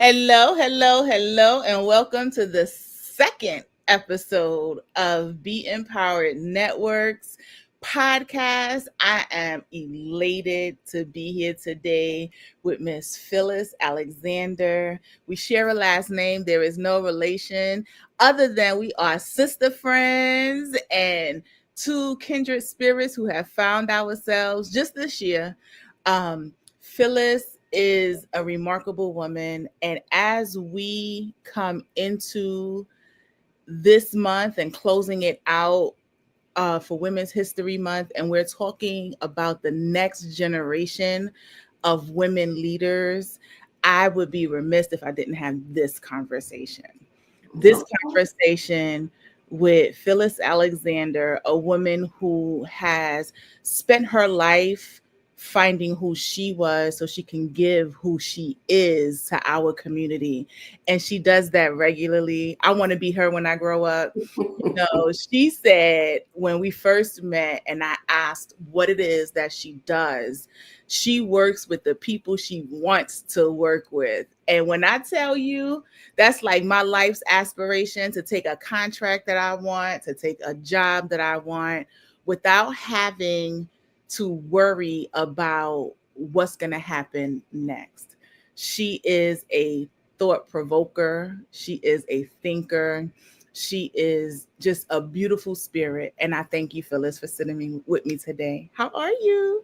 Hello, hello, hello, and welcome to the second episode of B-InPowerD Network's podcast. I am elated to be here today with Miss Phyllis Alexander. We share a last name. There is no relation other than we are sister friends and two kindred spirits who have found ourselves just this year. Phyllis is a remarkable woman. And as we come into this month and closing it out for Women's History Month, and we're talking about the next generation of women leaders, I would be remiss if I didn't have this conversation. This conversation with Phyllis Alexander, a woman who has spent her life finding who she was so she can give who she is to our community. And she does that regularly. I want to be her when I grow up. She said when we first met and I asked what it is that she does, she works with the people she wants to work with. And when I tell you, that's like my life's aspiration, to take a contract that I want, to take a job that I want without having to worry about what's going to happen next. She is a thought provoker. She is a thinker. She is just a beautiful spirit. And I thank you, Phyllis, for sitting with me today. How are you?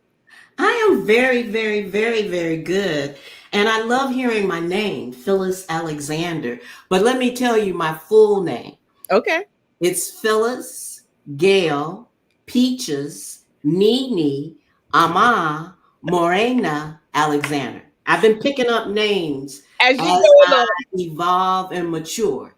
I am very, very, very, very good. And I love hearing my name, Phyllis Alexander. But let me tell you my full name. Okay. It's Phyllis Gail Peaches Nini Ama Morena Alexander. I've been picking up names As you as go I along. evolve and mature,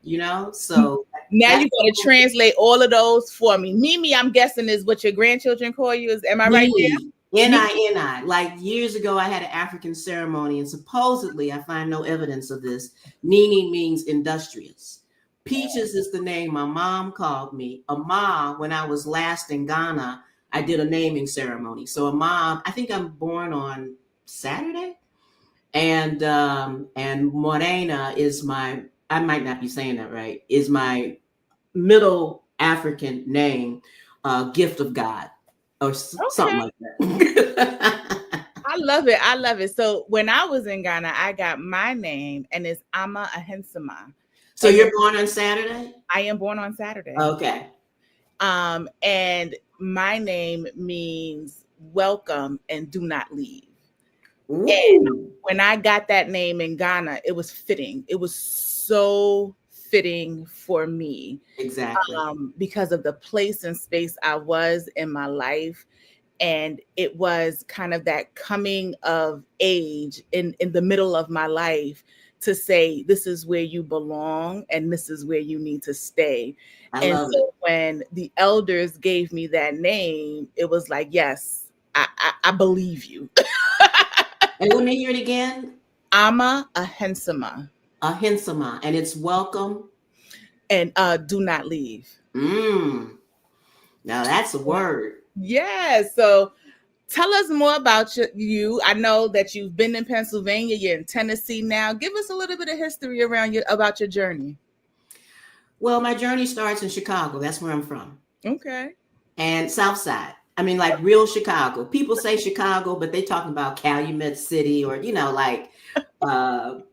So Now that's you got to translate all of those for me. Mimi, I'm guessing, is what your grandchildren call you. Am I right there? Nini. Nini. Like years ago, I had an African ceremony, and supposedly, I find no evidence of this. Nini means industrious. Peaches is the name my mom called me. Ama, when I was last in Ghana, I did a naming ceremony. So Ama, I think I'm born on Saturday, and Morena is my. I might not be saying that right. Is my Middle African name, gift of God or something Okay. like that. I love it. I love it. So when I was in Ghana, I got my name and it's Ama Ahensema. So And you're born on Saturday? I am born on Saturday. Okay. And my name means welcome and do not leave. And Ooh. when I got that name in Ghana, it was fitting. It was so fitting for me Exactly. because of the place and space I was in my life. And it was kind of that coming of age in the middle of my life to say, this is where you belong and this is where you need to stay. I And love it. so when the elders gave me that name, it was like, yes, I believe you. And let me hear it again. Ama Ahensema. Ahensama. And it's welcome. And do not leave. Now that's a word. Yeah. So tell us more about you. I know that you've been in Pennsylvania. You're in Tennessee now. Give us a little bit of history about your journey. Well, my journey starts in Chicago. That's where I'm from. Okay. And South Side. I mean, like real Chicago. People say Chicago, but they talking about Calumet City or, like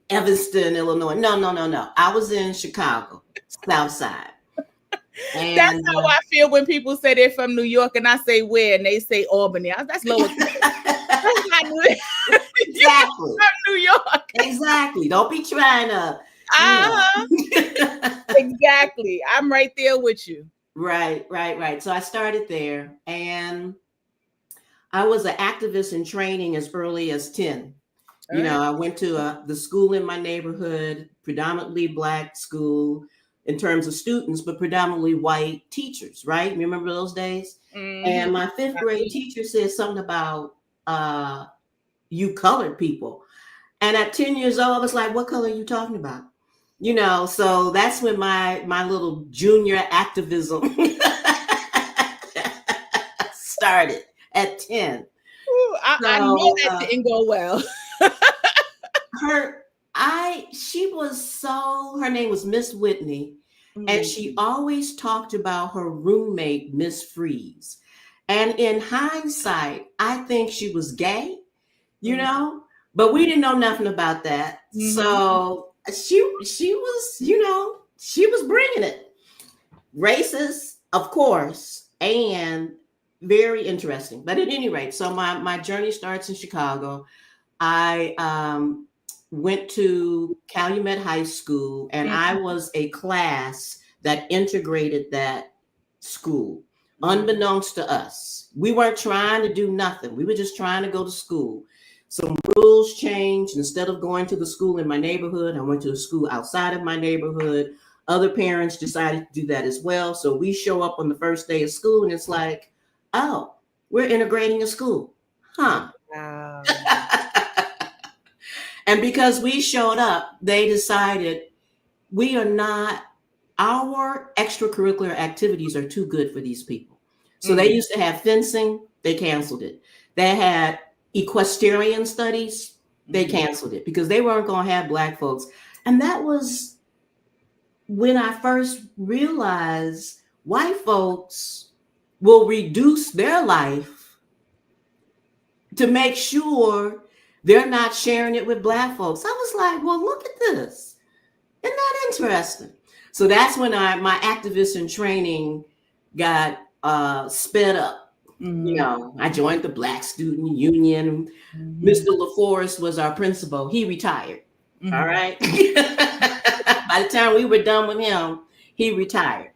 Evanston, Illinois. No. I was in Chicago, South Side. That's And how I feel when people say they're from New York and I say where and they say Albany. That's lower. That's not exactly. from New York. Exactly. Don't be trying to. Exactly. I'm right there with you. Right. So I started there, and I was an activist in training as early as 10. I went to the school in my neighborhood, predominantly Black school in terms of students, but predominantly white teachers, right? Remember those days? Mm-hmm. And my fifth grade teacher said something about you colored people. And at 10 years old, I was like, what color are you talking about? So that's when my little junior activism started at 10. Ooh, I know that didn't go well. She was her name was Miss Whitney, and she always talked about her roommate, Miss Freeze. And in hindsight, I think she was gay, but we didn't know nothing about that. So she was, she was bringing it. Racist, of course, and very interesting. But at any rate, so my journey starts in Chicago. I went to Calumet High School, and I was a class that integrated that school, unbeknownst to us. We weren't trying to do nothing. We were just trying to go to school. Some rules changed. Instead of going to the school in my neighborhood, I went to a school outside of my neighborhood. Other parents decided to do that as well. So we show up on the first day of school, and it's like, oh, we're integrating a school. Huh. Wow. And because we showed up, they decided our extracurricular activities are too good for these people. So they used to have fencing, they canceled it. They had equestrian studies, they canceled it because they weren't going to have Black folks. And that was when I first realized white folks will reduce their life to make sure they're not sharing it with Black folks. I was like, well, look at this. Isn't that interesting? So that's when my activist in training got sped up. I joined the Black Student Union. Mr. LaForest was our principal. He retired. All right. By the time we were done with him, he retired.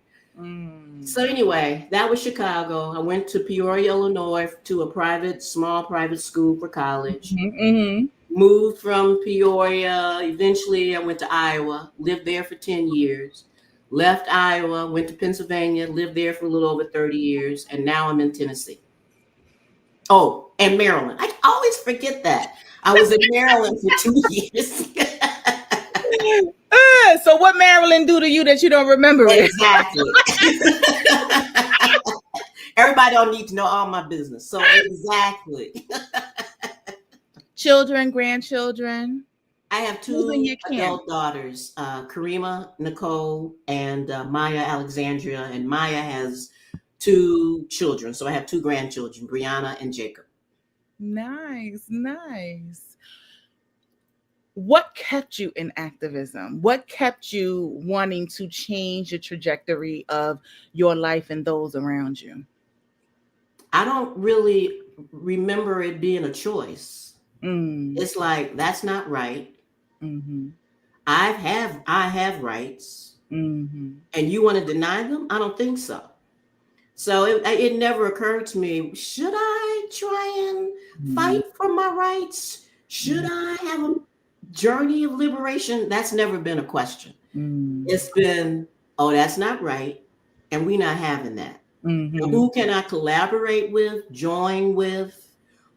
So anyway, that was Chicago. I went to Peoria, Illinois, to a small private school for college. Moved from Peoria. Eventually, I went to Iowa, lived there for 10 years. Left Iowa, went to Pennsylvania, lived there for a little over 30 years, and now I'm in Tennessee. Oh, and Maryland. I always forget that. I was in Maryland for 2 years. So what Maryland do to you that you don't remember it? Exactly. Everybody don't need to know all my business. So exactly. Children, grandchildren? I have 2 adult daughters, Karima, Nicole, and Maya Alexandria. And Maya has 2 children. So I have 2 grandchildren, Brianna and Jacob. Nice, nice. What kept you in activism? What kept you wanting to change the trajectory of your life and those around you? I don't really remember it being a choice. It's like, that's not right. I have rights, and you want to deny them? I don't think so. So it never occurred to me, should I try and fight for my rights? Should I have a journey of liberation? That's never been a question. It's been, oh, that's not right, and we're not having that. Who can I collaborate with, join with?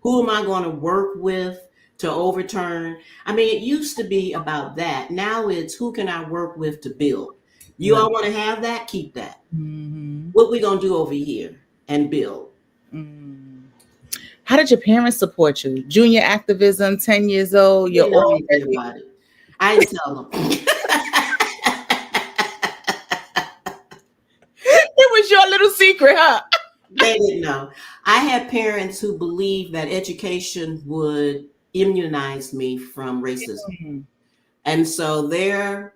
Who am I going to work with to overturn? I mean, it used to be about that. Now it's who can I work with to build? You all want to have that? Keep that. What we going to do over here and build? How did your parents support you? Junior activism, 10 years old. You're old. I didn't tell them. It was your little secret, huh? They didn't know. I had parents who believed that education would immunize me from racism. And so their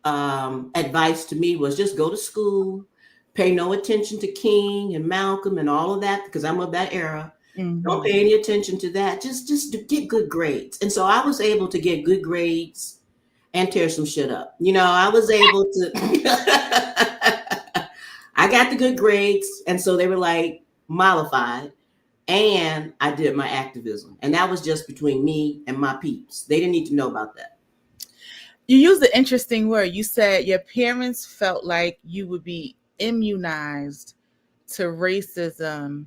advice to me was just go to school, pay no attention to King and Malcolm and all of that, because I'm of that era. Don't pay any attention to that. Just get good grades. And so I was able to get good grades and tear some shit up. I was able to... I got the good grades, and so they were like mollified, and I did my activism. And that was just between me and my peeps. They didn't need to know about that. You used an interesting word. You said your parents felt like you would be immunized to racism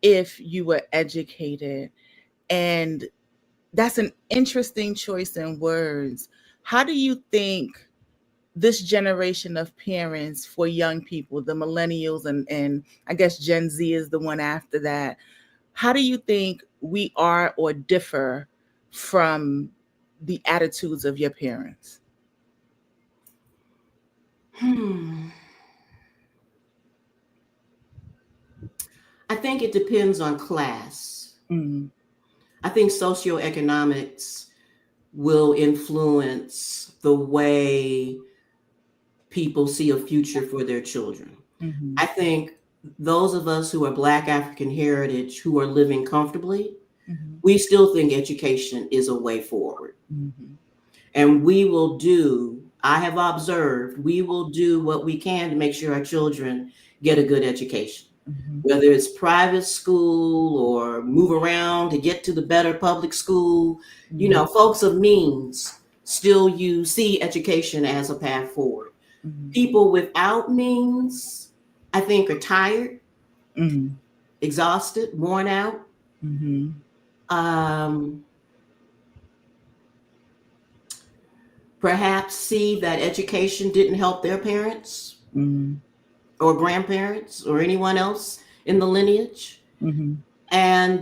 if you were educated. And that's an interesting choice in words. How do you think this generation of parents for young people, the millennials and I guess Gen Z is the one after that, how do you think we are or differ from the attitudes of your parents? I think it depends on class. Mm-hmm. I think socioeconomics will influence the way people see a future for their children. Mm-hmm. I think those of us who are Black African heritage who are living comfortably, Mm-hmm. we still think education is a way forward. Mm-hmm. And we will do, I have observed, we will do what we can to make sure our children get a good education. Mm-hmm. Whether it's private school or move around to get to the better public school, folks of means still see education as a path forward. Mm-hmm. People without means, I think, are tired, Mm-hmm. exhausted, worn out. Mm-hmm. Um, Perhaps see that education didn't help their parents Mm-hmm. or grandparents or anyone else in the lineage, Mm-hmm. and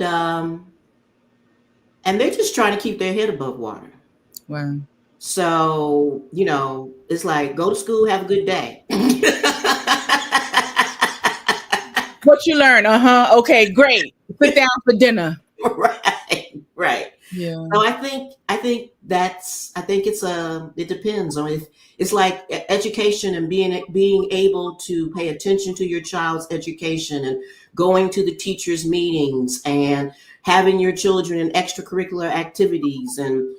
they're just trying to keep their head above water. Wow. So it's like, go to school, have a good day. What you learn? Okay, great. Sit down for dinner. Right. Yeah. So I think it depends on it's like education and being able to pay attention to your child's education and going to the teachers' meetings and having your children in extracurricular activities and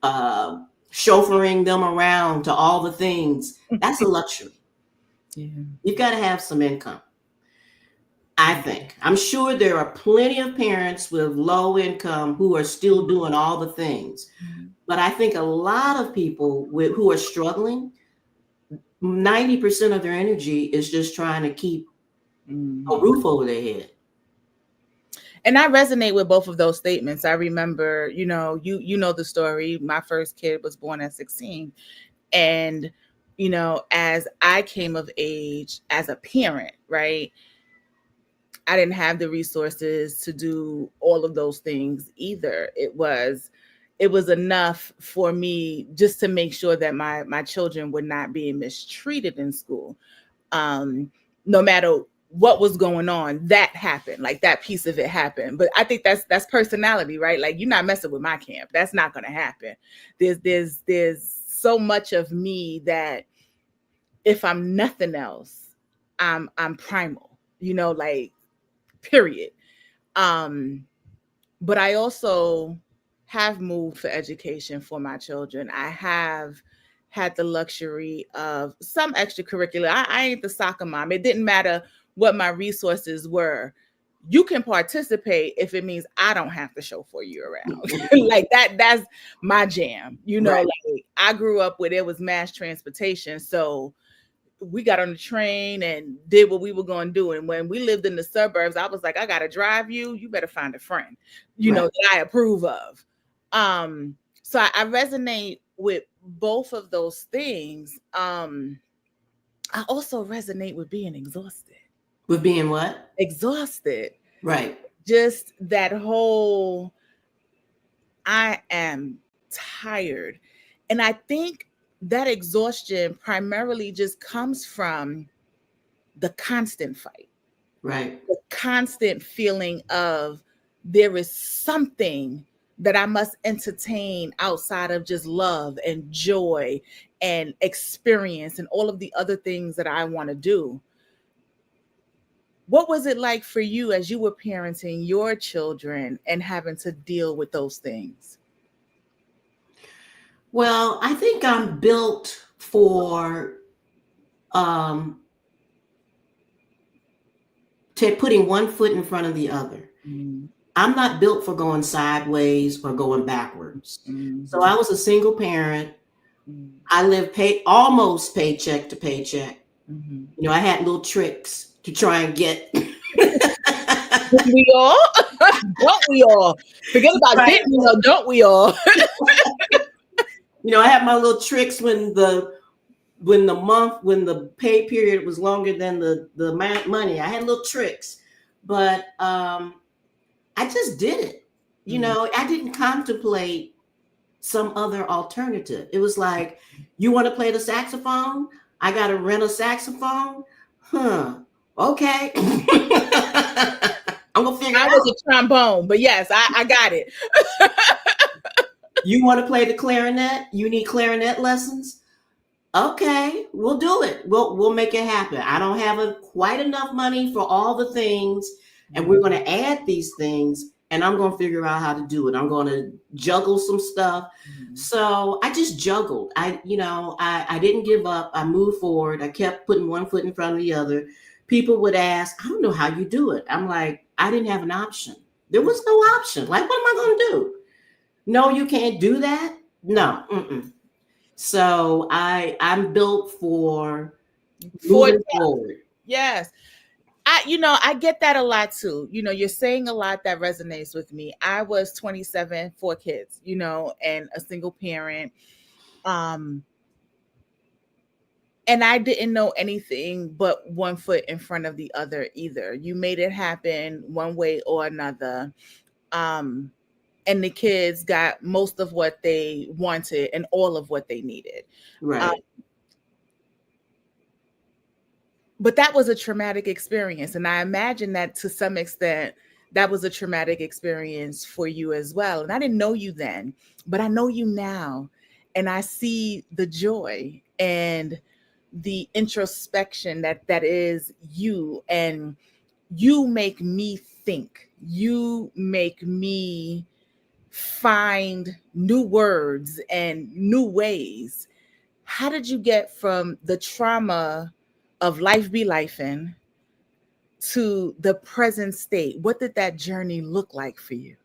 chauffeuring them around to all the things. That's a luxury. Yeah. You've got to have some income. I think. I'm sure there are plenty of parents with low income who are still doing all the things. But I think a lot of people who are struggling, 90% of their energy is just trying to keep a roof over their head. And I resonate with both of those statements. I remember, you know the story. My first kid was born at 16. And, as I came of age as a parent, right, I didn't have the resources to do all of those things either. It was enough for me just to make sure that my children were not being mistreated in school. No matter what was going on, that happened. Like, that piece of it happened. But I think that's personality, right? Like, you're not messing with my camp. That's not going to happen. There's so much of me that, if I'm nothing else, I'm primal, like, period. But I also have moved for education for my children. I have had the luxury of some extracurricular. I ain't the soccer mom. It didn't matter what my resources were. You can participate if it means I don't have to chauffeur you around. Like, that's my jam. Right. Like, I grew up where there was mass transportation. So we got on the train and did what we were going to do. And when we lived in the suburbs, I was like, I got to drive you. You better find a friend, that I approve of. So I resonate with both of those things. I also resonate with being exhausted. With being what? Exhausted. Right. Just that whole, I am tired. And I think that exhaustion primarily just comes from the constant fight. Right. The constant feeling of, there is something that I must entertain outside of just love and joy and experience and all of the other things that I want to do. What was it like for you as you were parenting your children and having to deal with those things? Well, I think I'm built for putting one foot in front of the other. Mm-hmm. I'm not built for going sideways or going backwards. Mm-hmm. So I was a single parent. Mm-hmm. I lived almost paycheck to paycheck. Mm-hmm. I had little tricks to try and get. We all? Don't we all? Forget about Right. getting, don't we all? I had my little tricks when the pay period was longer than the money. I had little tricks, but I just did it. I didn't contemplate some other alternative. It was like, you want to play the saxophone? I got to rent a saxophone? Huh. Okay. I'm going to figure I it was out. a trombone, but yes, I got it. You want to play the clarinet? You need clarinet lessons? Okay, we'll do it. We'll make it happen. I don't have quite enough money for all the things, and we're going to add these things, and I'm going to figure out how to do it. I'm going to juggle some stuff. So I just juggled. I didn't give up. I moved forward. I kept putting one foot in front of the other. People would ask, I don't know how you do it. I'm like, I didn't have an option. There was no option. Like, what am I going to do? No, you can't do that. No. Mm-mm. So I'm built for For moving forward. yes. I get that a lot too. You're saying a lot that resonates with me. I was 27, 4 kids, and a single parent. Um, and I didn't know anything but one foot in front of the other either. You made it happen one way or another. Um, and the kids got most of what they wanted and all of what they needed. Uh, Right. but that was a traumatic experience. And I imagine that to some extent, that was a traumatic experience for you as well. And I didn't know you then, but I know you now. And I see the joy and the introspection that is you. And you make me think. You make me find new words and new ways. How did you get from the trauma of life be lifing to the present state? What did that journey look like for you?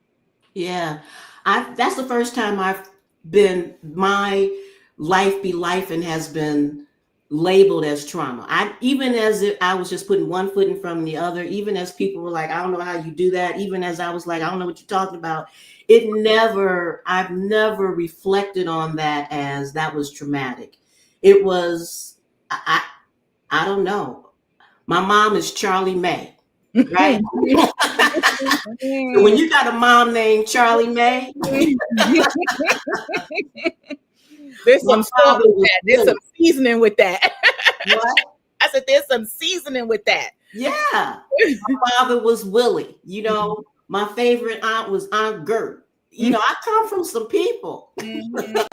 Yeah. That's the first time I've been my life be life and has been labeled as trauma. I even as if I was just putting one foot in front of the other, even as people were like, I don't know how you do that, even as I was like, I don't know what you're talking about. I've never reflected on that as that was traumatic. It was I don't know. My mom is Charlie May, right? So when you got a mom named Charlie May, There's my some salt father with was that. There's some Willie. seasoning with that. What? I said, there's some seasoning with that. Yeah. My father was Willie. My favorite aunt was Aunt Gert. I come from some people. Mhm.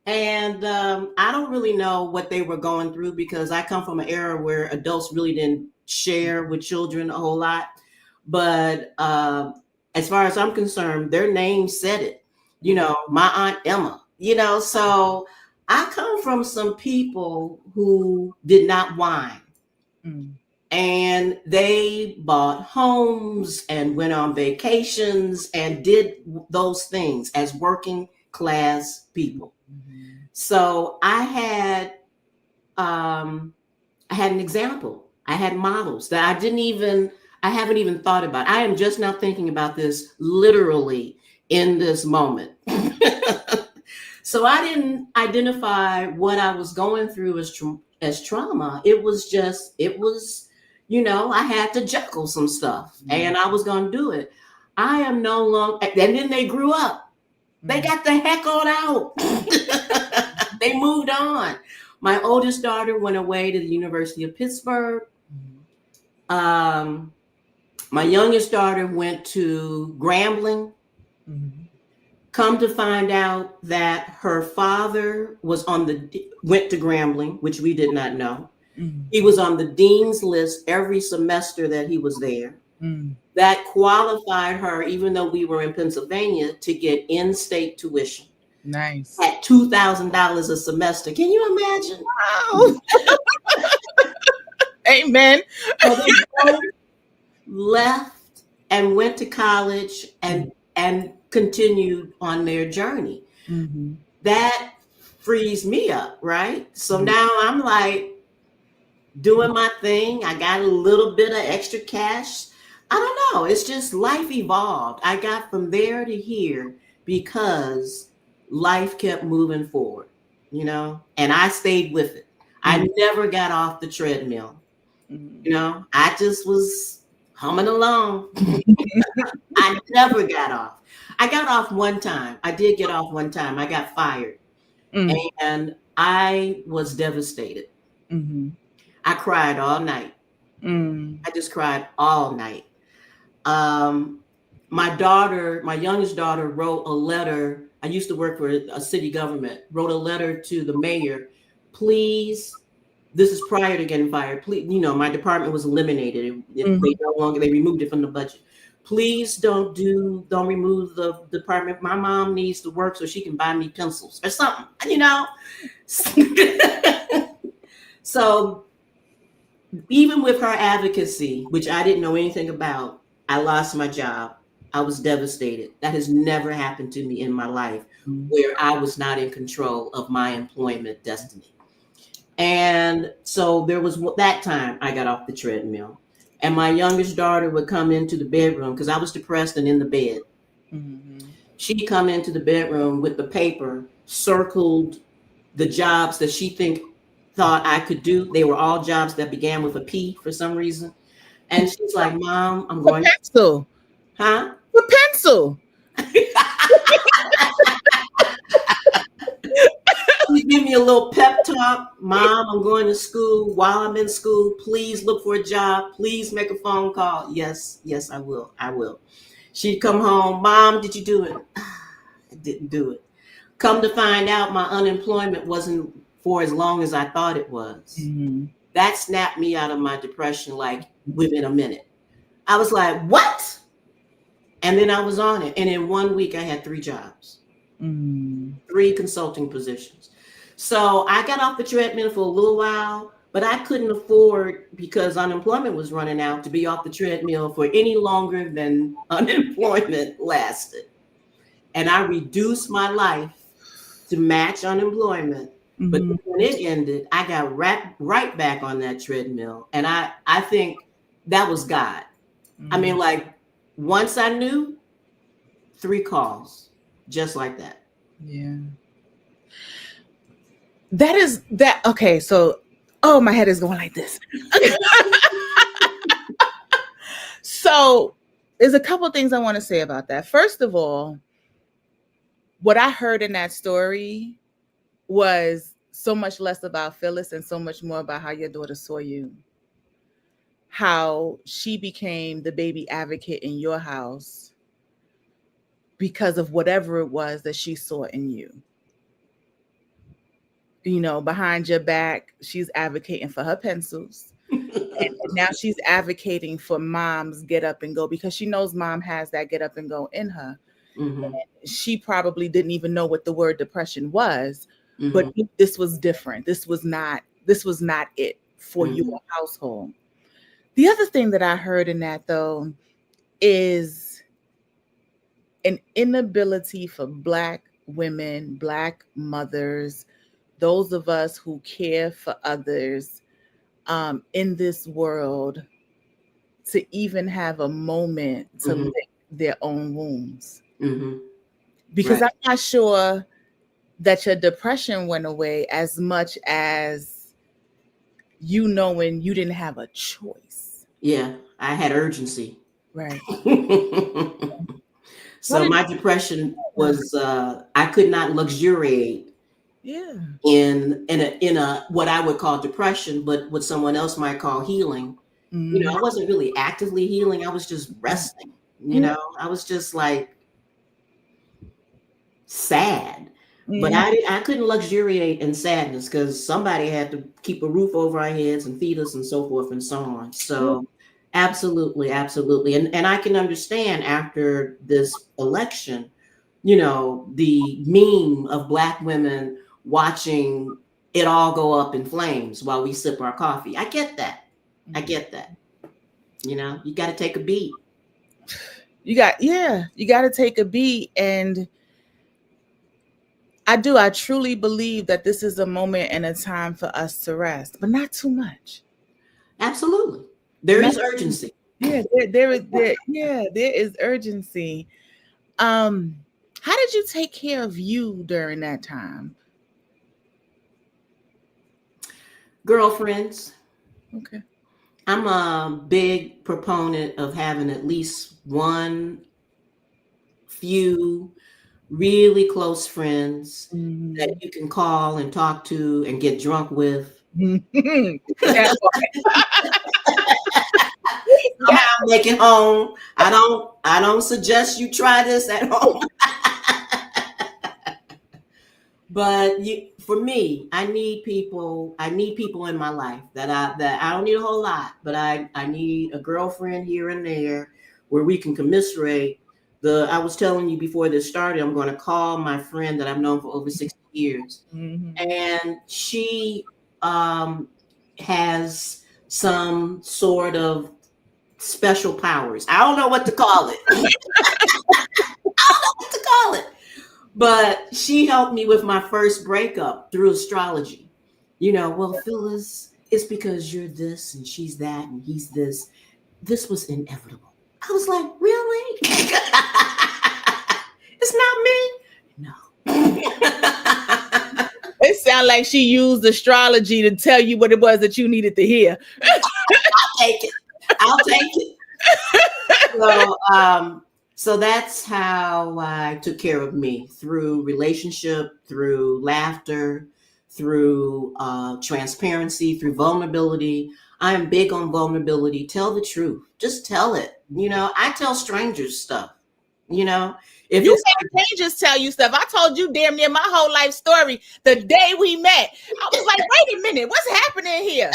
And I don't really know what they were going through because I come from an era where adults really didn't share with children a whole lot. But as far as I'm concerned, their name said it. My Aunt Emma, so I come from some people who did not whine. Mm. And they bought homes and went on vacations and did those things as working class people. Mhm. So I had an example. I had models that I haven't even thought about. I am just now thinking about this literally in this moment. So I didn't identify what I was going through as trauma. I had to juggle some stuff and I was going to do it. I am no longer, and then they grew up. They got the heck on out. They moved on. My oldest daughter went away to the University of Pittsburgh. Um, my youngest daughter went to Grambling. Mhm. Come to find out that her father went to Grambling, which we did not know. Mhm. He was on the dean's list every semester that he was there. Mm. That qualified her, even though we were in Pennsylvania, to get in-state tuition Nice. at $2,000 a semester. Can you imagine? Wow. Amen. So they both left and went to college and continued on their journey. Mhm. That frees me up, right? So now I'm like doing my thing. I got a little bit of extra cash. I don't know. It's just life evolved. I got from there to here because life kept moving forward, and I stayed with it. I never got off the treadmill. Mhm. I just was humming along. I never got off. I got off one time. I did get off one time. I got fired, Mm, and I was devastated. mm-hmm, I cried all night. mm, I just cried all night. Um, my daughter, my youngest daughter, wrote a letter. I used to work for a city government. Wrote a letter to the mayor. Please, this is prior to getting fired. Please, my department was eliminated. mm-hmm. They removed it from the budget. Please don't remove the department. My mom needs to work so she can buy me pencils or something. So even with her advocacy, which I didn't know anything about, I lost my job. I was devastated. That has never happened to me in my life where I was not in control of my employment destiny. And so there was that time I got off the treadmill. And my youngest daughter would come into the bedroom because I was depressed and in the bed. Mm-hmm. She'd come into the bedroom with the paper, circled the jobs that she thought I could do. They were all jobs that began with a P for some reason. And she's like, Mom, I'm For going, pencil. huh? For pencil. You give me a little pep talk. Mom, I'm going to school. While I'm in school, please look for a job. Please make a phone call. Yes, I will. I will. She'd come home. Mom, did you do it? I didn't do it. Come to find out, my unemployment wasn't for as long as I thought it was. Mm-hmm. That snapped me out of my depression like within a minute. I was like, what? And then I was on it. And in 1 week, I had 3 jobs, 3 consulting positions. So I got off the treadmill for a little while, but I couldn't afford, because unemployment was running out, to be off the treadmill for any longer than unemployment lasted. And I reduced my life to match unemployment. But when it ended, I got right back on that treadmill. And I think that was God. I mean, like, once I knew, 3 calls, just like that. Yeah. That is that. Okay. So, oh, my head is going like this. So, there's a couple things I want to say about that. First of all, what I heard in that story was so much less about Phyllis and so much more about how your daughter saw you. How she became the baby advocate in your house because of whatever it was that she saw in you. Behind your back, she's advocating for her pencils. And now she's advocating for mom's get up and go because she knows mom has that get up and go in her. Mm-hmm. She probably didn't even know what the word depression was, Mm-hmm. but this was different. This was not it for your household. The other thing that I heard in that, though, is an inability for Black women, Black mothers, those of us who care for others in this world, to even have a moment to lick their own wounds. Because Right. I'm not sure that your depression went away as much as you knowing you didn't have a choice. Yeah, I had urgency. Right. So my depression was I could not luxuriate Yeah. in a what I would call depression, but what someone else might call healing. I wasn't really actively healing. I was just resting. I was just like sad. But I couldn't luxuriate in sadness because somebody had to keep a roof over our heads and feed us and so forth and so on. So absolutely. And I can understand after this election, the meme of Black women watching it all go up in flames while we sip our coffee. I get that. You got to take a beat. You got to take a beat. And I truly believe that this is a moment and a time for us to rest, but not too much. Absolutely. There is urgency. Yeah, there is urgency. How did you take care of you during that time? Girlfriends. Okay. I'm a big proponent of having at least one few really close friends that Mhm. you can call and talk to and get drunk with. That Somehow that make it home. I don't suggest you try this at home. But for me, I need people in my life that I don't need a whole lot, but I need a girlfriend here and there where we can commiserate. I was telling you before this started, I'm going to call my friend that I've known for over 60 years, Mhm. and she um, has some sort of special powers. I don't know what to call it. What to call it. But she helped me with my first breakup through astrology. Well, Phyllis, it's because you're this and she's that and he's this. This was inevitable. I was like, really? It's not me? No. It sounds like she used astrology to tell you what it was that you needed to hear. I'll take it. I'll take it. So that's how I took care of me, through relationship, through laughter, through transparency, through vulnerability. I am big on vulnerability. Tell the truth. Just tell it. I tell strangers stuff. You know, if You it's can't just tell you stuff. I told you damn near my whole life story the day we met. I was like, wait a minute, what's happening here?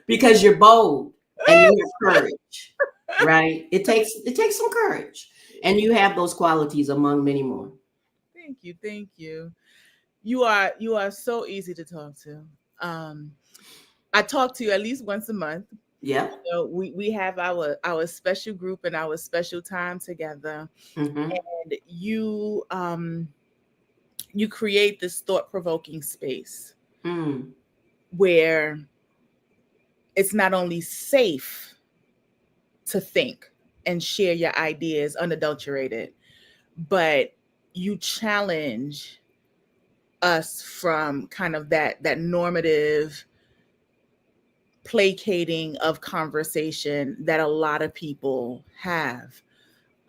because you're bold and you have courage, right? It takes some courage, and you have those qualities among many more. Thank you, thank you. You are so easy to talk to. Um, I talk to you at least once a month. Yep. We have our special group and our special time together, Mm-hmm. and you create this thought provoking space Mm. where it's not only safe to think and share your ideas unadulterated, but you challenge us from kind of that normative placating of conversation that a lot of people have.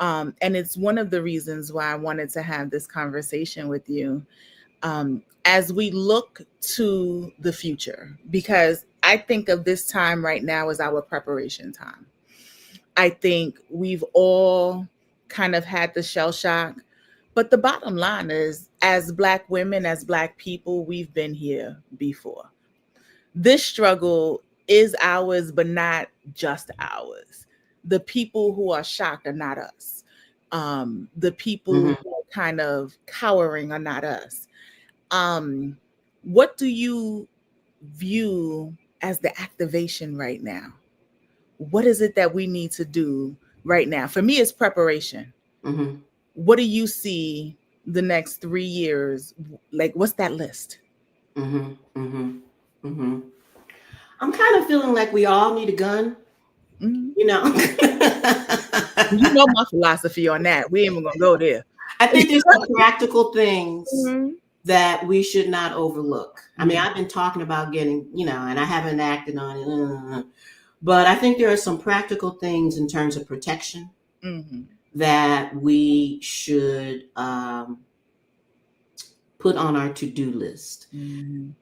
And it's one of the reasons why I wanted to have this conversation with you, as we look to the future, because I think of this time right now as our preparation time. I think we've all kind of had the shell shock. But the bottom line is, as Black women, as Black people, we've been here before. This struggle is ours, but not just ours. The people who are shocked are not us. The people Mm-hmm. who are kind of cowering are not us. What do you view as the activation right now? What is it that we need to do right now? For me, it's preparation. Mm-hmm. What do you see the next 3 years? Like, what's that list? Mm-hmm. Mm-hmm. Mm-hmm. I'm kind of feeling like we all need a gun, Mhm. you know. You know my philosophy on that. We ain't even gonna go there. I think there's some practical things Mhm. that we should not overlook. I mean, Mhm. I've been talking about getting, and I haven't acted on it, but I think there are some practical things in terms of protection Mhm. that we should put on our to-do list. Mhm.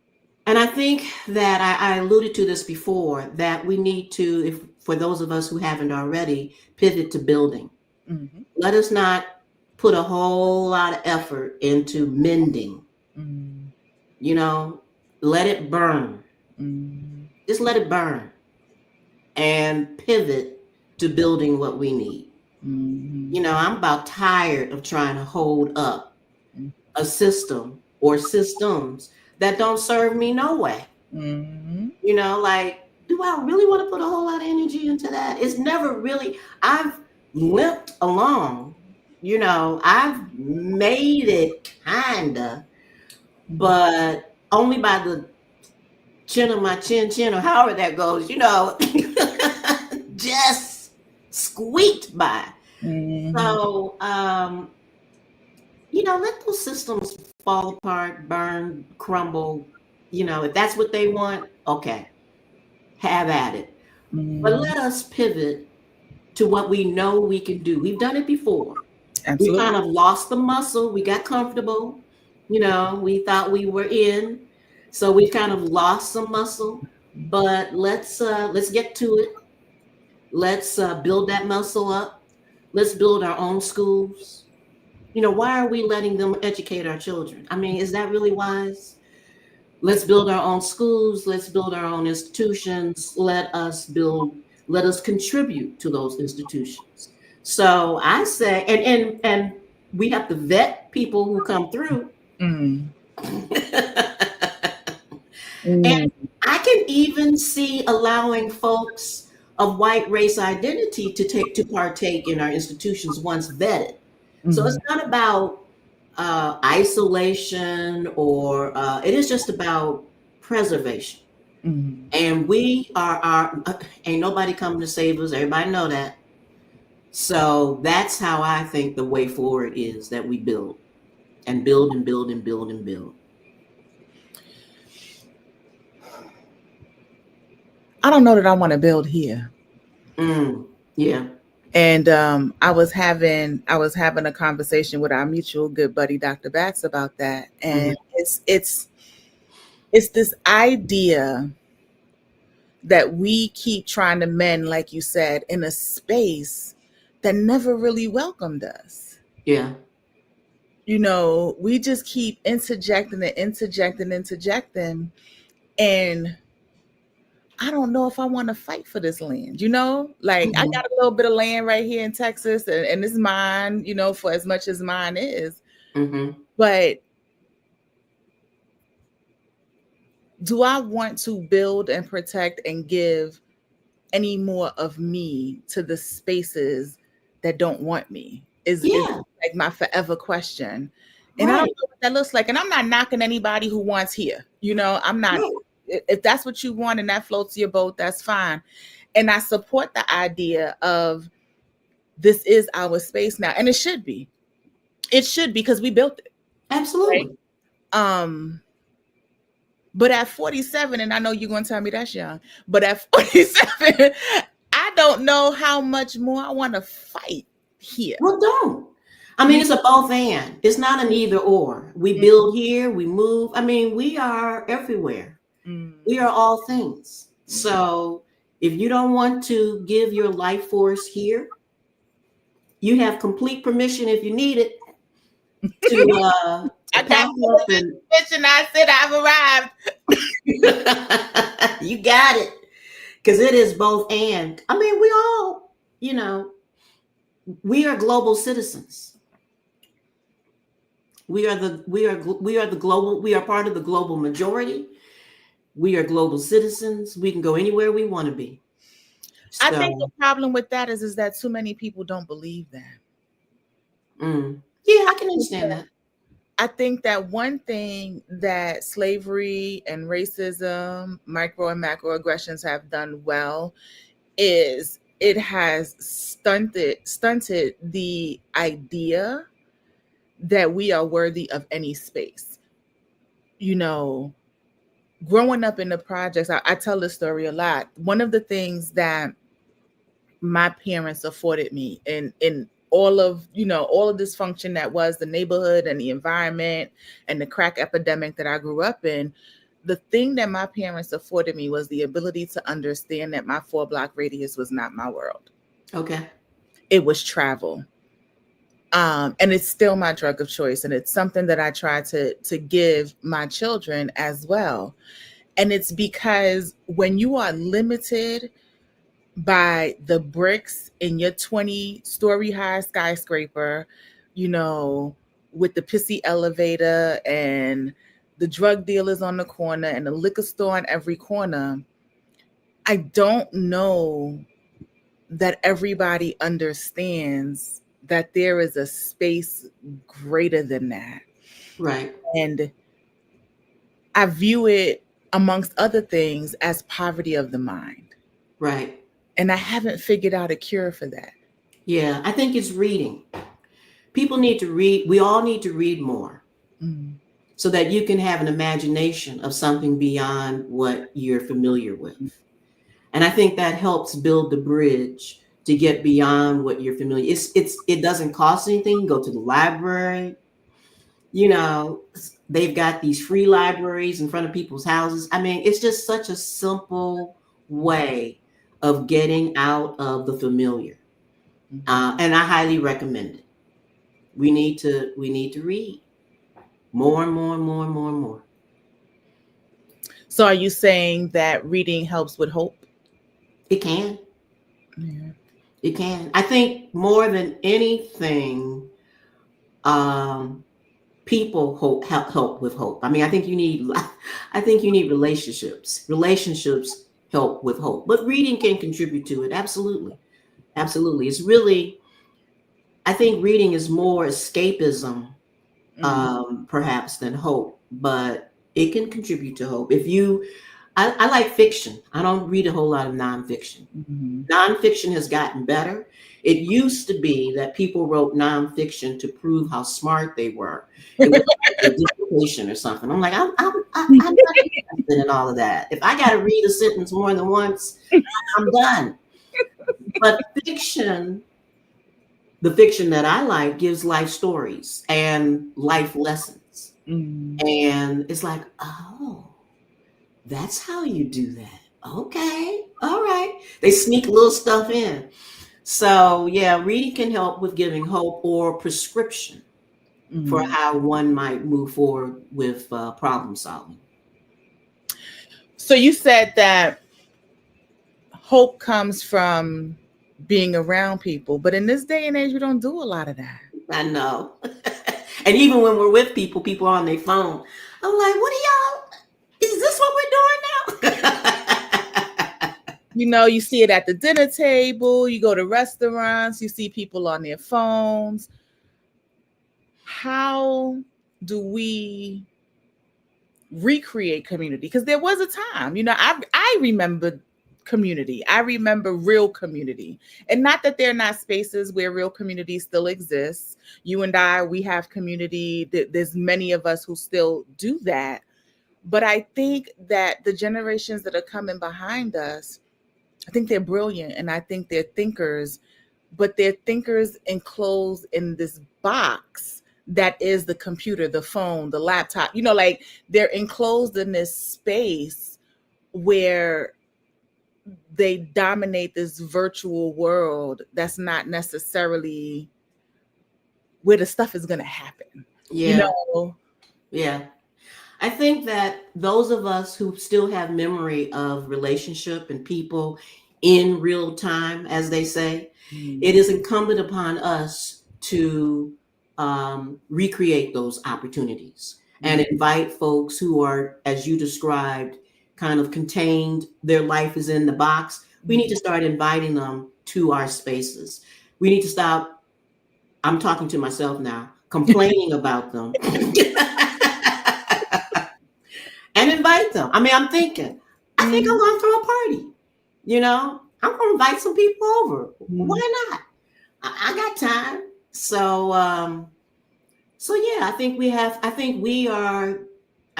And I think that I alluded to this before, that we need to, if for those of us who haven't already, pivot to building. Mhm. Let us not put a whole lot of effort into mending. Mhm. You know, let it burn. Mhm. Just let it burn and pivot to building what we need. Mhm. I'm about tired of trying to hold up Mhm. a system or systems that don't serve me no way. Mhm. Like, do I really want to put a whole lot of energy into that? It's never really, I've limped along, I've made it kinda, but only by the chin of my chin, or however that goes, just squeaked by. Mhm. So, let those systems fall apart, burn, crumble. If that's what they want, okay, have at it. But Mhm. let us pivot to what we know we can do. We've done it before. We Absolutely. kind of lost the muscle. We got comfortable. We thought we were in. So we've kind of lost some muscle. But let's get to it. Let's build that muscle up. Let's build our own schools. Why are we letting them educate our children? I mean, is that really wise? Let's build our own schools. Let's build our own institutions. Let us contribute to those institutions. So I say, and we have to vet people who come through. Mm. And Mm. I can even see allowing folks of white race identity to partake in our institutions once vetted. So it's Mm. not about isolation, or it is just about preservation. Mm. And we are our ain't nobody coming to save us. Everybody know that. So that's how I think the way forward is, that we build and build and build and build and build. I don't know that I want to build here. Yeah. And I was having a conversation with our mutual good buddy Dr. Batts about that. Hmm. And it's this idea that we keep trying to mend, like you said, in a space that never really welcomed us. Yeah. We just keep interjecting and interjecting, interjecting. And I don't know if I want to fight for this land. Like I Hmm. got a little bit of land right here in Texas, and it's mine, for as much as mine is. Hmm. But do I want to build and protect and give any more of me to the spaces that don't want me? Is Yeah. like my forever question. And I don't Right. know what that looks like. And I'm not knocking anybody who wants here. I'm not. Right. If that's what you want and that floats your boat, that's fine. And I support the idea of this is our space now, and it should be. It should, because we built it, right? Absolutely. Um, but at 47, and I know you're going to tell me that's young, but at 47, I don't know how much more I want to fight here. Well, don't. I mean, it's a both and. It's not an either or. We build here, we move. I mean, we are everywhere. Mm. We are all things. So if you don't want to give your life force here, you have complete permission, if you need it, to I got pack up and bitch, and I said I've arrived. you got it. Because it is both and. I mean, we all, we are global citizens. We are the global. We are part of the global majority. We are global citizens. We can go anywhere we want to be. I think the So, problem with that is that too many people don't believe that. yeah, I can understand that. I think that one thing that slavery and racism, micro and macroaggressions have done well is it has stunted the idea that we are worthy of any space. You know, Growing up in the projects, I tell this story a lot. One of the things that my parents afforded me in all of this function that was the neighborhood and the environment and the crack epidemic that I grew up in, the thing that my parents afforded me was the ability to understand that my 4 block radius was not my world. Okay. It was travel. And it's still my drug of choice, and it's something that I try to give my children as well. And it's because when you are limited by the bricks in your 20-story high skyscraper, with the pissy elevator and the drug dealers on the corner and the liquor store on every corner, I don't know that everybody understands that there is a space greater than that. Right. And I view it, amongst other things, as poverty of the mind. Right. And I haven't figured out a cure for that. Yeah, I think it's reading. People need to read. We all need to read more, Mm. so that you can have an imagination of something beyond what you're familiar with. And I think that helps build the bridge to get beyond what you're familiar. It doesn't cost anything. Go to the library. You know, they've got these free libraries in front of people's houses. I mean, it's just such a simple way of getting out of the familiar, and I highly recommend it. We need to read more and more and more and more and more. So are you saying that reading helps with hope? It can. Yeah. It can. I think more than anything, um, people help with hope. I mean, I think you need I think you need relationships. Relationships help with hope. But reading can contribute to it. Absolutely. Absolutely. It's really, I think reading is more escapism, perhaps, than hope, but it can contribute to hope. If you I like fiction. I don't read a whole lot of nonfiction. Mm-hmm. Nonfiction has gotten better. It used to be that people wrote nonfiction to prove how smart they were. It was like a dissertation or something. I'm like, I'm not interested in all of that. If I got to read a sentence more than once, I'm done. But fiction, the fiction that I like, gives life stories and life lessons. Mm-hmm. And it's like, oh, that's how you do that. Okay. All right. They sneak little stuff in. So, yeah, reading can help with giving hope or prescription for Mm-hmm. how one might move forward with problem solving. So you said that hope comes from being around people, but in this day and age, we don't do a lot of that. I know. And even when we're with people, people are on their phone. I'm like, what are y'all? Is this what we're doing now? You know, you see it at the dinner table, you go to restaurants, you see people on their phones. How do we recreate community? Because there was a time, you know, I remember community. I remember real community. And not that there are not spaces where real community still exists. You and I, we have community. There's many of us who still do that. But I think that the generations that are coming behind us, I think they're brilliant and I think they're thinkers, but they're thinkers enclosed in this box that is the computer, the phone, the laptop. You know, like they're enclosed in this space where they dominate this virtual world that's not necessarily where the stuff is going to happen. You Yeah, know, yeah. I think that those of us who still have memory of relationship and people in real time, as they say, mm, it is incumbent upon us to recreate those opportunities and mm, invite folks who are, as you described, kind of contained, their life is in the box. We need mm. to start inviting them to our spaces. We need to stop, I'm talking to myself now, complaining about them. And invite them. I mean, I'm thinking, I think I'm Mm, going to throw a party. You know, I'm going to invite some people over. mm, Why not? I got time. So, so yeah, I think we are,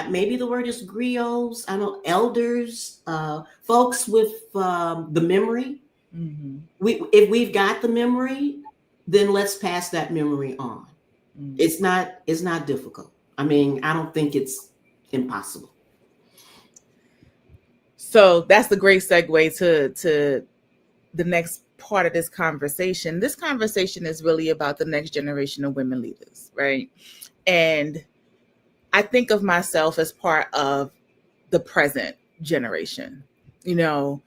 maybe the word is griots. I know elders, folks with the memory. mhm, If we've got the memory, then let's pass that memory on. mm. It's not difficult. I mean, I don't think it's impossible. So that's the great segue to the next part of this conversation. This conversation is really about the next generation of women leaders, right? And I think of myself as part of the present generation, you know,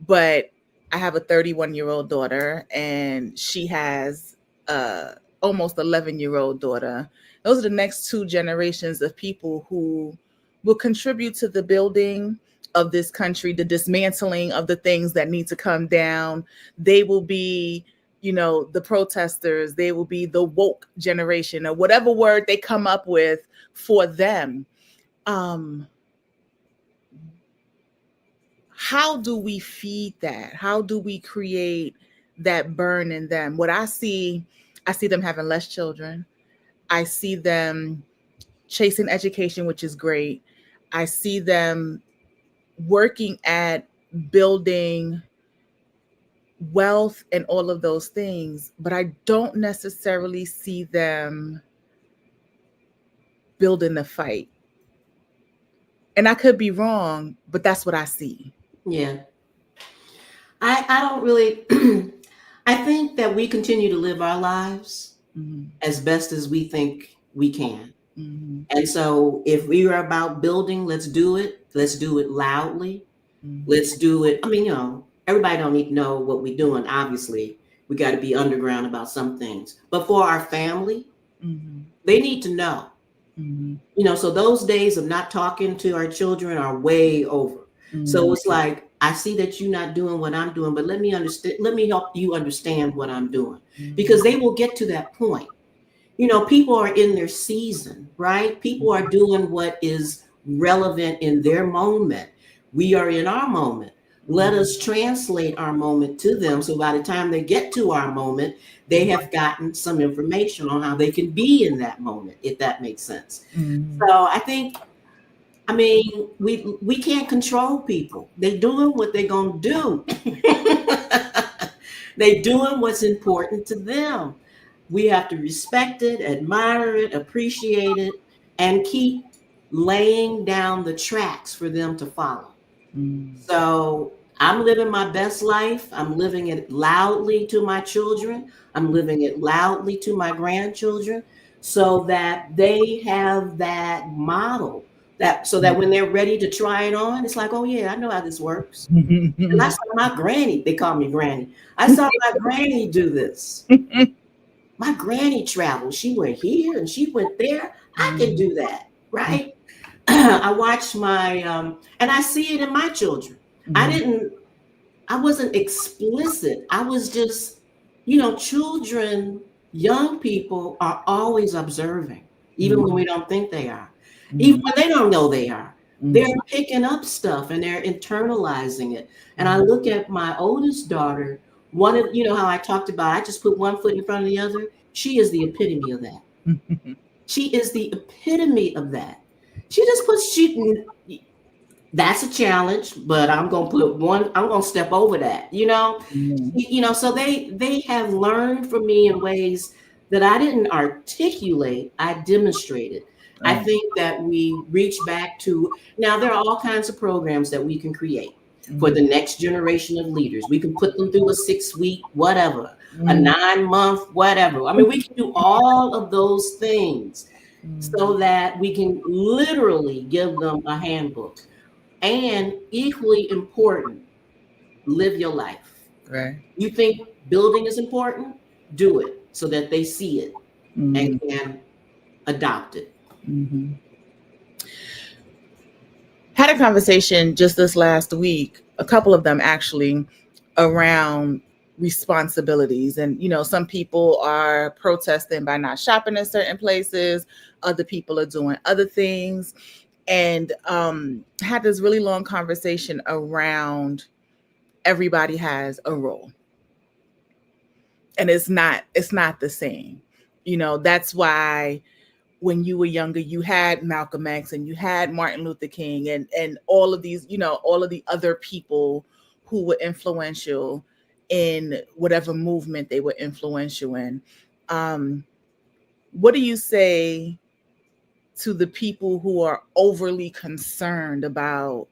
but I have a 31-year-old daughter and she has a almost 11-year-old daughter. Those are the next two generations of people who will contribute to the building of this country, the dismantling of the things that need to come down. They will be, you know, the protesters, they will be the woke generation or whatever word they come up with for them. Um, how do we feed that? How do we create that burn in them? What I see them having less children. I see them chasing education, which is great. I see them working at building wealth and all of those things, but I don't necessarily see them building the fight. And I could be wrong, but that's what I see. Yeah. I don't really, I think that we continue to live our lives Mm-hmm. as best as we think we can. Mm-hmm. And so if we are about building, let's do it. Let's do it loudly. Mm-hmm. Let's do it. I mean, everybody don't need to know what we're doing. Obviously, we got to be underground about some things. But for our family, Mm-hmm. they need to know. Mm-hmm. So those days of not talking to our children are way over. So Mm-hmm. it's like, I see that you're not doing what I'm doing, but let me understand, let me help you understand what I'm doing. Because they will get to that point. People are in their season, right? People are doing what is relevant in their moment. We are in our moment. Let us translate our moment to them. So by the time they get to our moment, they have gotten some information on how they can be in that moment, if that makes sense. Mm-hmm. So I mean, we can't control people. They doing what they're gonna do. They doing what's important to them. We have to respect it, admire it, appreciate it, and keep laying down the tracks for them to follow. Mm-hmm. So I'm living my best life. I'm living it loudly to my children. I'm living it loudly to my grandchildren so that they have that model, that so that when they're ready to try it on, it's like, oh yeah, I know how this works. And I saw my granny, they call me granny. I saw my granny do this. My granny traveled. She went here and she went there. I can do that, right? I watched and I see it in my children. I Mm-hmm. didn't, I wasn't explicit. I was just, children, young people are always observing, even when we don't think they are, even when they don't know they are. They're picking up stuff and they're internalizing it. And I look at my oldest daughter, one of, how I talked about, I just put one foot in front of the other. She is the epitome of that. She is the epitome of that. She just puts, that's a challenge, but I'm gonna step over that, so they have learned from me in ways that I didn't articulate, I demonstrated. I Right. think that we reach back to, now there are all kinds of programs that we can create for Mm-hmm. the next generation of leaders. We can put them through a 6-week whatever, a Mm-hmm. 9-month whatever. I mean, we can do all of those things so that we can literally give them a handbook. And equally important, live your life. Right. You think building is important? Do it so that they see it and Mm-hmm. can adopt it. Mm-hmm. Had a conversation just this last week, a couple of them actually, around responsibilities. And, some people are protesting by not shopping in certain places, other people are doing other things. And had this really long conversation around everybody has a role. And it's not the same. That's why when you were younger, you had Malcolm X and you had Martin Luther King and all of these, all of the other people who were influential in whatever movement they were influential in. Um, what do you say to the people who are overly concerned about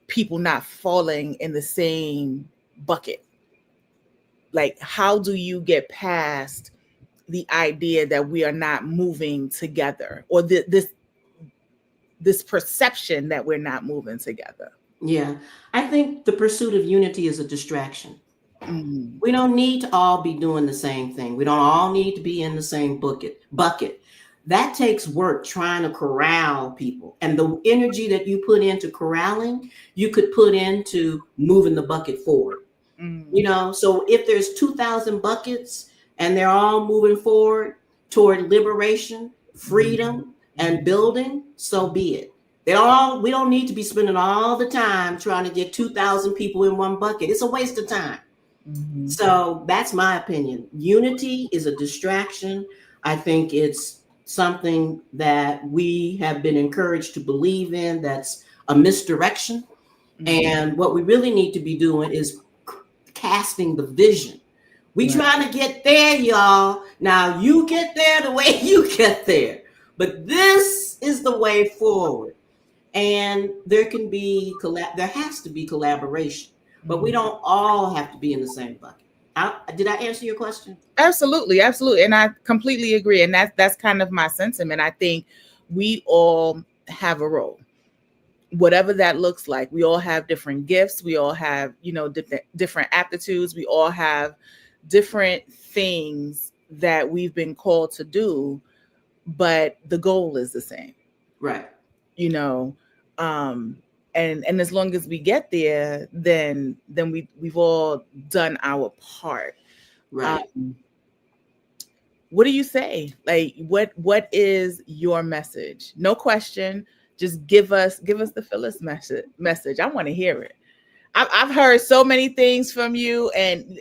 people not falling in the same bucket? Like, how do you get past the idea that we are not moving together, or this perception that we're not moving together? Yeah. I think the pursuit of unity is a distraction. Mm, We don't need to all be doing the same thing. We don't all need to be in the same bucket. That takes work trying to corral people. And the energy that you put into corralling, you could put into moving the bucket forward. mm, So if there's 2,000 buckets and they're all moving forward toward liberation, mm, freedom, and building, so be it. We don't need to be spending all the time trying to get 2,000 people in one bucket. It's a waste of time. mm, So that's my opinion. Unity is a distraction. I think it's something that we have been encouraged to believe in that's a misdirection. mm, And what we really need to be doing is casting the vision. We Right. trying to get there, y'all. Now you get there the way you get there. But this is the way forward. And there has to be collaboration. But we don't all have to be in the same bucket. Did I answer your question? Absolutely, absolutely. And I completely agree. And that's kind of my sentiment. I think we all have a role, whatever that looks like. We all have different gifts. We all have, different aptitudes. We all have different things that we've been called to do, but the goal is the same. Right. You know, and as long as we get there, then we've all done our part. Right. What do you say? Like, what is your message? No question. Just give us the Phyllis message. I want to hear it. I've heard so many things from you, and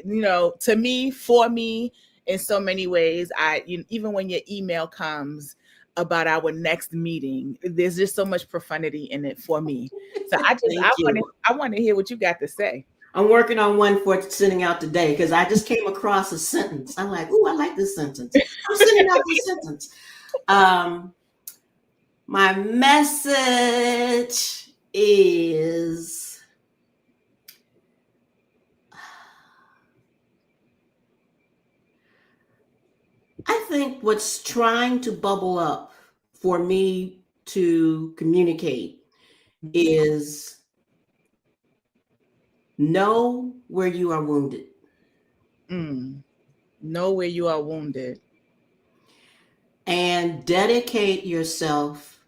to me, for me, in so many ways. Even when your email comes about our next meeting, there's just so much profundity in it for me. So I want to hear what you got to say. I'm working on one for sending out today because I just came across a sentence. I'm like, "Ooh, I like this sentence." I'm sending out this sentence. My message is, I think what's trying to bubble up for me to communicate is know where you are wounded. Know where you are wounded. And dedicate yourself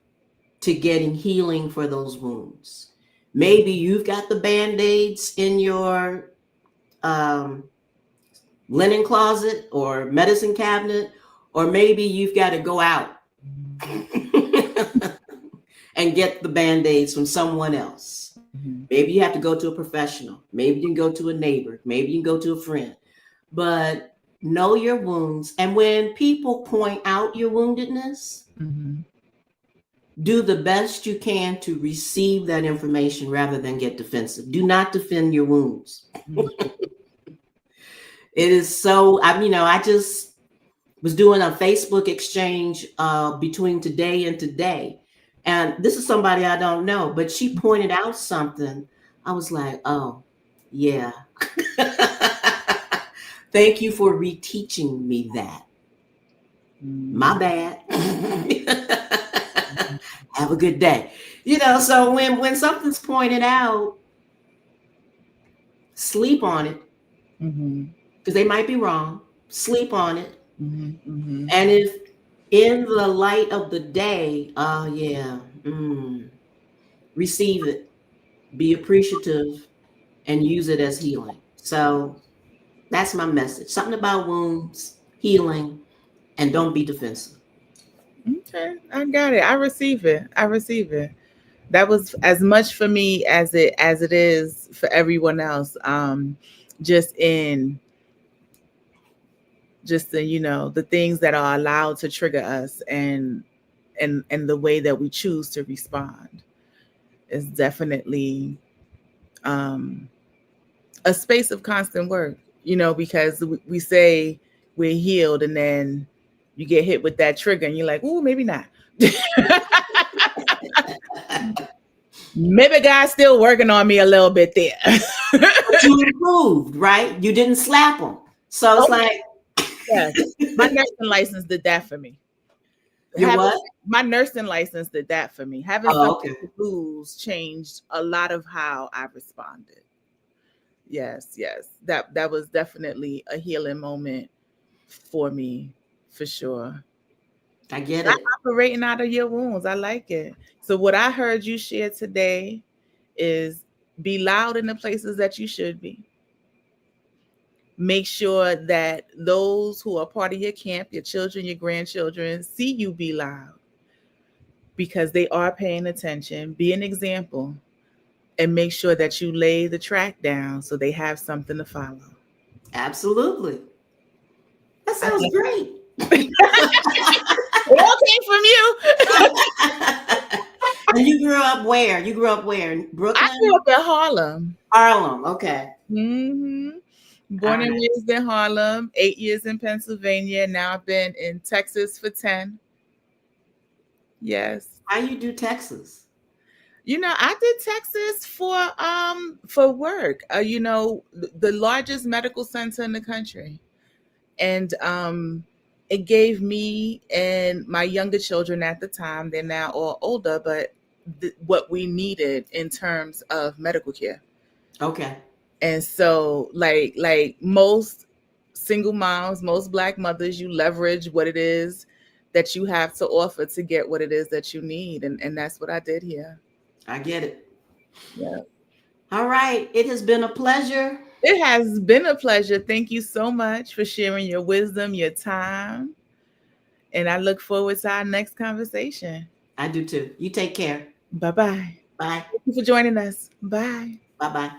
to getting healing for those wounds. Maybe you've got the Band-Aids in your linen closet or medicine cabinet, or maybe you've got to go out and get the Band-Aids from someone else. Maybe you have to go to a professional. Maybe you can go to a neighbor. Maybe you can go to a friend. But know your wounds. And when people point out your woundedness, do the best you can to receive that information rather than get defensive. Do not defend your wounds. It is so, I just was doing a Facebook exchange between today and today. And this is somebody I don't know, but she pointed out something. I was like, oh, yeah. Thank you for reteaching me that. My bad. Have a good day. So when something's pointed out, sleep on it. Because they might be wrong. Sleep on it. And if in the light of the day, receive it, be appreciative, and use it as healing. So that's my message. Something about wounds, healing, and don't be defensive. Okay, I got it. I receive it. That was as much for me as it is for everyone else. Just in the things that are allowed to trigger us, and the way that we choose to respond is definitely a space of constant work. Because we say we're healed, and then you get hit with that trigger, and you're like, "Ooh, maybe not." Maybe God's still working on me a little bit there. But you improved, right? You didn't slap them. So it's like, yes, my nursing license did that for me. My nursing license did that for me. Having something to lose changed a lot of how I responded. Yes. That was definitely a healing moment for me, for sure. I get it. Operating out of your wounds. I like it. So what I heard you share today is be loud in the places that you should be. Make sure that those who are part of your camp, your children, your grandchildren, see you be loud, because they are paying attention. Be an example, and make sure that you lay the track down so they have something to follow. Absolutely. That sounds great. It all came from you. And you grew up where? In Brooklyn? I grew up in Harlem. Harlem, okay. All Born and right. raised in Harlem, 8 years in Pennsylvania. Now I've been in Texas for 10. Yes. How you do Texas? I did Texas for work. The largest medical center in the country. And it gave me and my younger children at the time, they're now all older, but what we needed in terms of medical care. Okay. And so like most single moms, most black mothers, you leverage what it is that you have to offer to get what it is that you need. And that's what I did here. I get it. Yeah. All right. It has been a pleasure. It has been a pleasure. Thank you so much for sharing your wisdom, your time. And I look forward to our next conversation. I do too. You take care. Bye bye. Bye. Thank you for joining us. Bye. Bye bye.